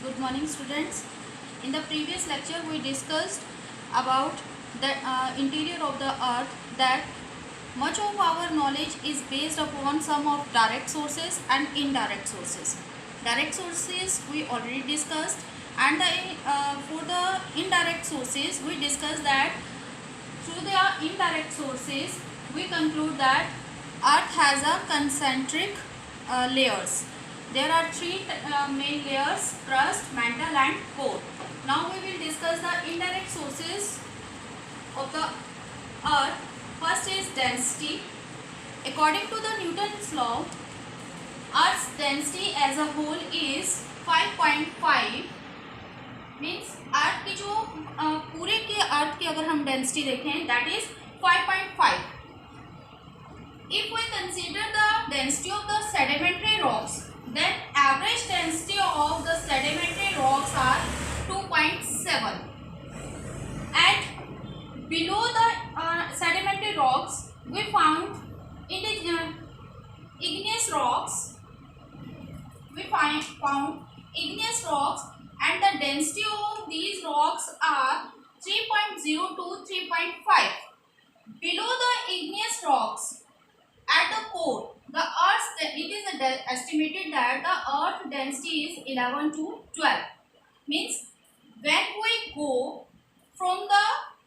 Good morning, students. In the previous lecture, we discussed about the interior of the earth, that much of our knowledge is based upon some of direct sources and indirect sources. Direct sources we already discussed, and for the indirect sources, we discussed that through the indirect sources, we conclude that earth has a concentric layers. There are three main layers: crust, mantle and core. Now we will discuss the indirect sources of the earth. First is density. According to the Newton's law, earth's density as a whole is 5.5. Means earth की जो पूरे के अर्थ की अगर हम density देखें, that is 5.5. If we consider the density of the sedimentary rocks, then average density of the sedimentary rocks are 2.7. And below the sedimentary rocks, we found igneous rocks. Found igneous rocks, and the density of these rocks are 3.0 to 3.5. Below the igneous rocks, at the core, it is estimated that the earth density is 11 to 12. Means when we go from the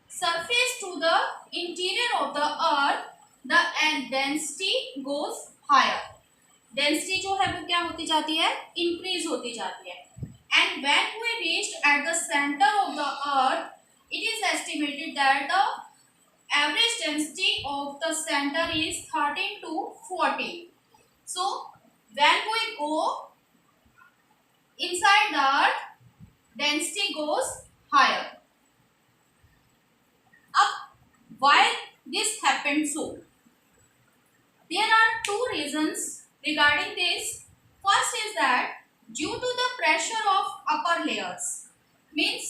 surface to the interior of the earth, the density goes higher. Density जो है वो क्या होती जाती है, increase होती जाती है. And when we reached at the centre of the earth, it is estimated that the average density of the centre is 13 to 14. So when we go inside the earth, density goes higher. अब why this happened so? There are two reasons regarding this. First is that due to the pressure of upper layers, means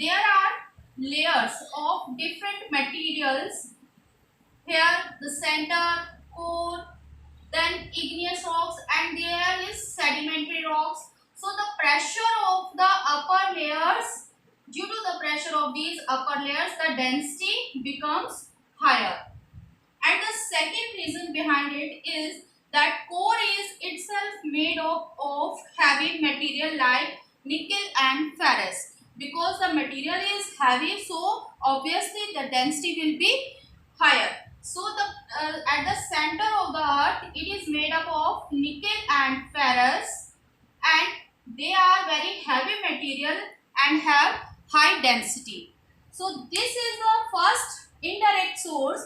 there are layers of different materials here, the center, core, then igneous rocks, and there is sedimentary rocks. So the pressure of the upper layers, due to the pressure of these upper layers, the density becomes higher. And the second reason behind it is that core is itself made of heavy material like nickel and ferrous. Because the material is heavy, so obviously the density will be higher. So the at the center of the earth, it is made up of nickel and ferrous, and they are very heavy material and have high density. So this is the first indirect source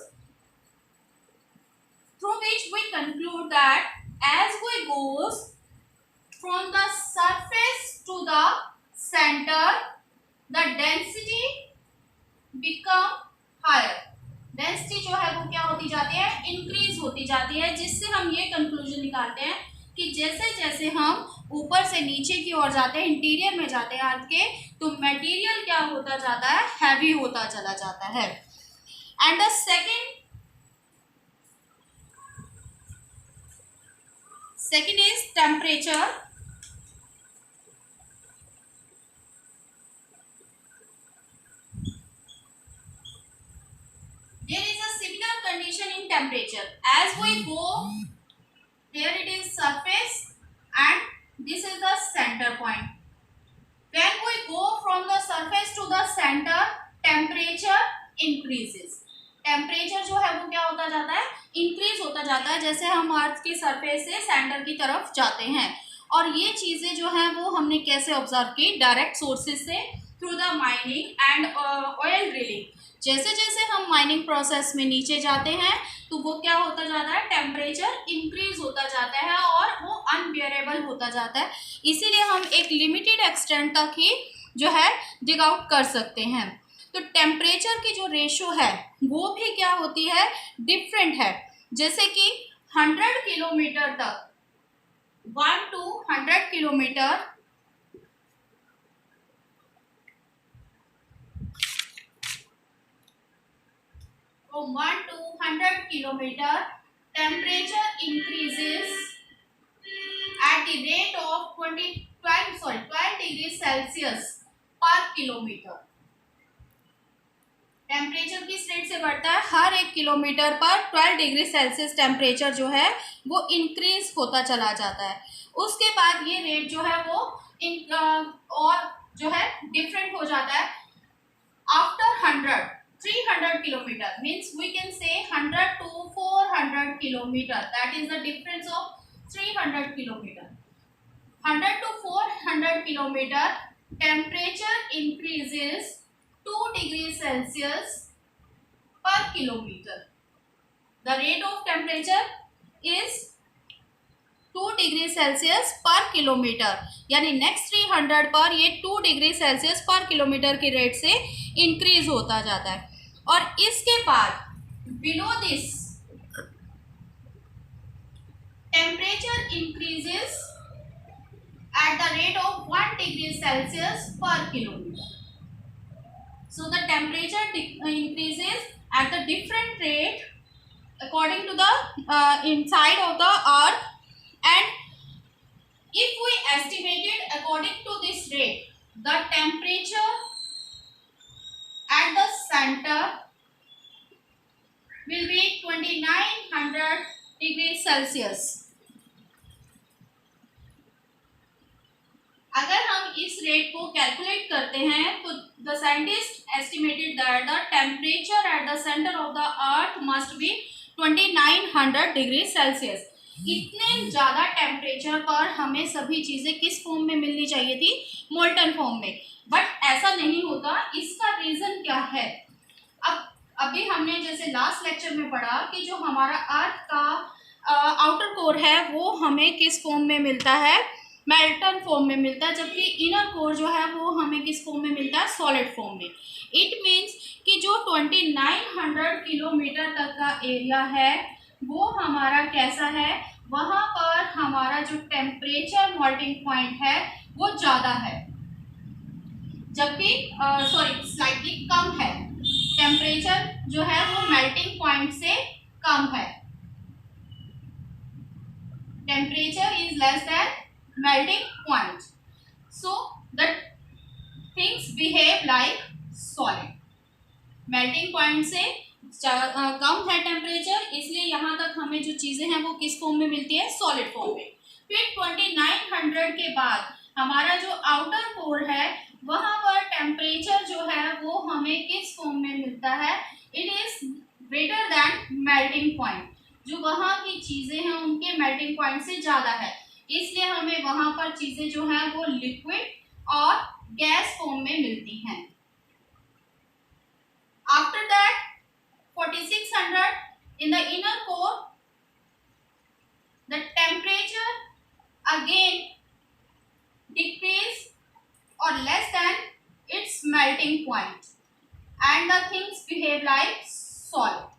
through which we conclude that as we goes from the surface to the center, the density become higher. Density जो है वो क्या होती जाती है, increase होती जाती है, जिससे हम ये कंक्लूजन निकालते हैं कि जैसे जैसे हम ऊपर से नीचे की ओर जाते हैं, इंटीरियर में जाते हैं अर्थ के, तो मटेरियल क्या होता जाता है, हैवी होता चला जाता है. And the second is temperature. There is a similar condition in temperature. As we go, here it is surface and this is the center point. When we go from the surface to the center, temperature increases. Temperature जो है वो क्या होता जाता है, increase होता जाता है जैसे हम अर्थ के सरफेस से सेंटर की तरफ जाते हैं. और ये चीज़ें जो हैं वो हमने कैसे ऑब्जर्व की, डायरेक्ट सोर्सेज से, through the mining and oil drilling. जैसे जैसे हम माइनिंग प्रोसेस में नीचे जाते हैं तो वो क्या होता जाता है, टेम्परेचर इंक्रीज होता जाता है और वो अनबियरेबल होता जाता है. इसीलिए हम एक लिमिटेड एक्सटेंट तक ही जो है डिग आउट कर सकते हैं. तो टेम्परेचर की जो रेशो है वो भी क्या होती है, डिफरेंट है. जैसे कि 100 किलोमीटर तक, 1 to 100 kilometre, from 1 to 100 kilometer, temperature increases at the rate of 12 degrees Celsius per kilometre. Temperature किस रेट से बढ़ता है? हर 1 किलोमीटर पर 12 डिग्री सेल्सियस टेम्परेचर जो है वो इंक्रीज होता चला जाता है। उसके बाद ये रेट जो है वो और जो है डिफरेंट हो जाता है after 300 kilometre, means we can say 100 to 400 kilometre, that is the difference of 300 kilometre. 100 to 400 kilometre temperature increases 2 degree Celsius per kilometer. The rate of temperature is 2 degree Celsius per kilometre, यानी next 300 पर ये 2 degree Celsius per kilometre की rate से increase होता जाता है। और इसके बाद below this temperature increases at the rate of 1 degree Celsius per kilometer. So the temperature increases at the different rate according to the inside of the earth, and if we estimated according to this rate, the temperature at the center will be 2900 degrees Celsius. अगर हम इस rate को calculate करते हैं तो the scientist estimated that the temperature at the centre of the earth must be 2900 degree Celsius. इतने ज़्यादा temperature पर हमें सभी चीज़ें किस फॉर्म में मिलनी चाहिए थी? मोल्टन फॉर्म में, बट ऐसा नहीं होता। इसका रीज़न क्या है? अभी हमने जैसे लास्ट लेक्चर में पढ़ा कि जो हमारा अर्थ का आउटर कोर है वो हमें किस फॉर्म में मिलता है? मेल्टन फॉर्म में मिलता है, जबकि इनर कोर जो है वो हमें किस फॉर्म में मिलता है? सॉलिड फॉर्म में। इट मीन्स कि जो 2900 किलोमीटर तक का एरिया है वो हमारा कैसा है? वहाँ पर हमारा जो टेम्परेचर मेल्टिंग पॉइंट है वो ज़्यादा है, जबकि स्लाइटली कम है। टेम्परेचर जो है वो मेल्टिंग पॉइंट से कम है। Temperature is less than melting point, so the things behave like solid. melting point से कम है टेम्परेचर, इसलिए यहाँ तक हमें जो चीज़ें हैं वो किस फॉर्म में मिलती है? सॉलिड फॉर्म में। फिर 2900 के बाद हमारा जो आउटर कोर है वहाँ पर टेम्परेचर जो है वो हमें किस फॉर्म में मिलता है? It is greater than melting point. जो वहाँ की चीज़ें हैं उनके मेल्टिंग पॉइंट से ज़्यादा है, इसलिए हमें वहां पर चीजें जो हैं वो लिक्विड और गैस फॉर्म में मिलती हैं। After that 4600 in the inner core the temperature again decrease और less than its melting point and the things behave like solid.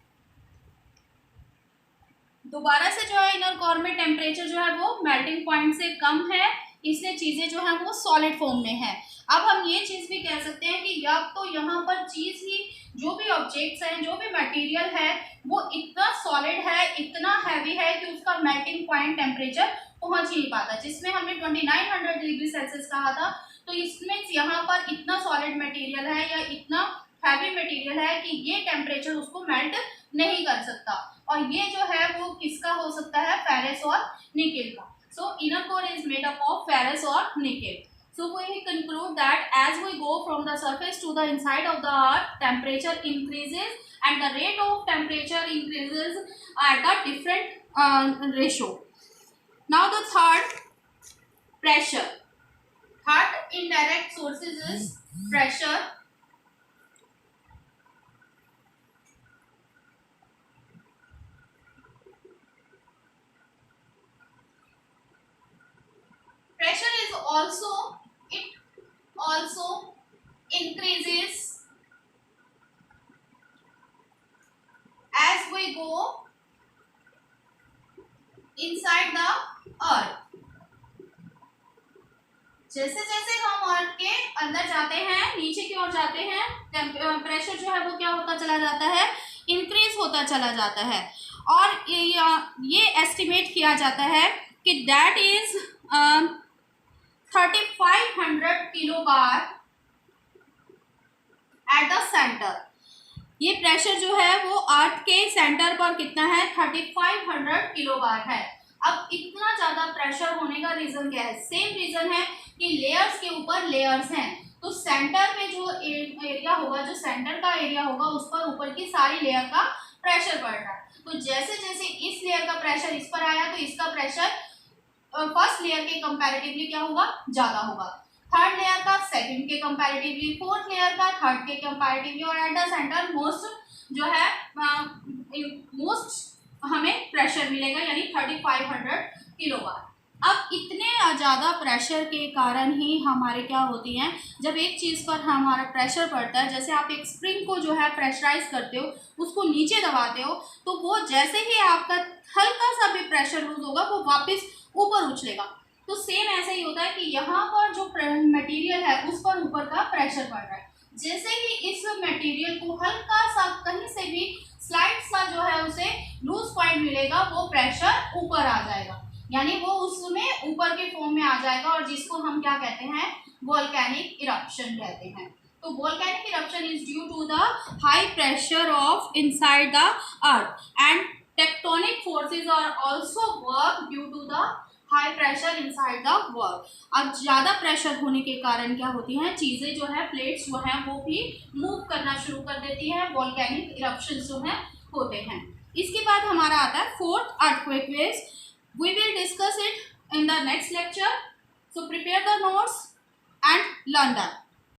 दोबारा से जो है इनर कोर में टेम्परेचर जो है वो मेल्टिंग पॉइंट से कम है, इसलिए चीज़ें जो हैं वो सॉलिड फॉर्म में है। अब हम ये चीज़ भी कह सकते हैं कि या तो यहाँ पर चीज़ ही जो भी ऑब्जेक्ट्स हैं, जो भी मटेरियल है वो इतना सॉलिड है, इतना हैवी है कि उसका मेल्टिंग पॉइंट टेम्परेचर पहुँच ही नहीं पाता। जिसमें हमने 2900 डिग्री सेल्सियस कहा था, तो इसमें यहाँ पर इतना सॉलिड मटेरियल है या इतना हैवी मटेरियल है कि ये टेम्परेचर उसको मेल्ट नहीं कर सकता। और ये जो है वो किसका हो सकता है? फेरस और निकेल का। सो inner core is made up of ferrous और nickel. So we conclude that as we go from the surface to the inside of the earth, temperature increases and the rate of temperature increases at a different ratio. Now the third, pressure. Third indirect sources is pressure. Pressure is also increases as we go inside the earth. जैसे जैसे हम अर्थ के अंदर जाते हैं, नीचे की ओर जाते हैं, प्रेशर जो है वो क्या होता चला जाता है? इंक्रीज होता चला जाता है। और ये एस्टिमेट किया जाता है कि that is 3500 kilo bar eight the centre. ये प्रेशर जो है वो अर्थ के सेंटर पर कितना है, 3500 किलो बार है। अब इतना ज्यादा प्रेशर होने का रीजन क्या है, सेम रीजन है कि लेयर्स के ऊपर लेयर्स हैं, तो सेंटर में जो एरिया होगा, जो सेंटर का एरिया होगा, उस पर ऊपर की सारी लेयर का प्रेशर पड़ रहा है। तो जैसे जैसे इस लेयर का प्रेशर इस पर आया, तो इसका प्रेशर फर्स्ट लेयर के कंपैरेटिवली क्या होगा, ज्यादा होगा। थर्ड लेयर का सेकंड के कंपैरेटिवली, फोर्थ लेयर का थर्ड के कंपैरेटिवली, और एट द सेंटर मोस्ट जो है मोस्ट हमें प्रेशर मिलेगा, यानी 3500 किलो बार। अब इतने ज़्यादा प्रेशर के कारण ही हमारे क्या होती हैं, जब एक चीज़ पर हमारा प्रेशर पड़ता है, जैसे आप एक स्प्रिंग को जो है प्रेशराइज करते हो, उसको नीचे दबाते हो, तो वो जैसे ही आपका हल्का सा भी प्रेशर लूज होगा, वो वापस ऊपर उछलेगा। तो सेम ऐसे ही होता है कि यहाँ पर जो मटेरियल है उस पर ऊपर का प्रेशर पड़ रहा है, जैसे ही इस मटेरियल को हल्का सा कहीं से भी स्लाइड सा जो है उसे लूज पॉइंट मिलेगा, वो प्रेशर ऊपर आ जाएगा, यानी वो उसमें ऊपर के फॉर्म में आ जाएगा, और जिसको हम क्या कहते हैं, वोल्केनिक इरप्शन कहते हैं। तो volcanic eruption is due to the high pressure of inside the earth and tectonic forces are also work due to the high pressure inside the work. अब ज़्यादा प्रेशर होने के कारण क्या होती हैं, चीज़ें जो है, प्लेट्स जो हैं वो भी मूव करना शुरू कर देती हैं, वोल्केनिक इरप्शन जो हैं होते हैं। इसके बाद हमारा आता है fourth, earthquake waves. We will discuss it in the next lecture. So prepare the notes and learn that.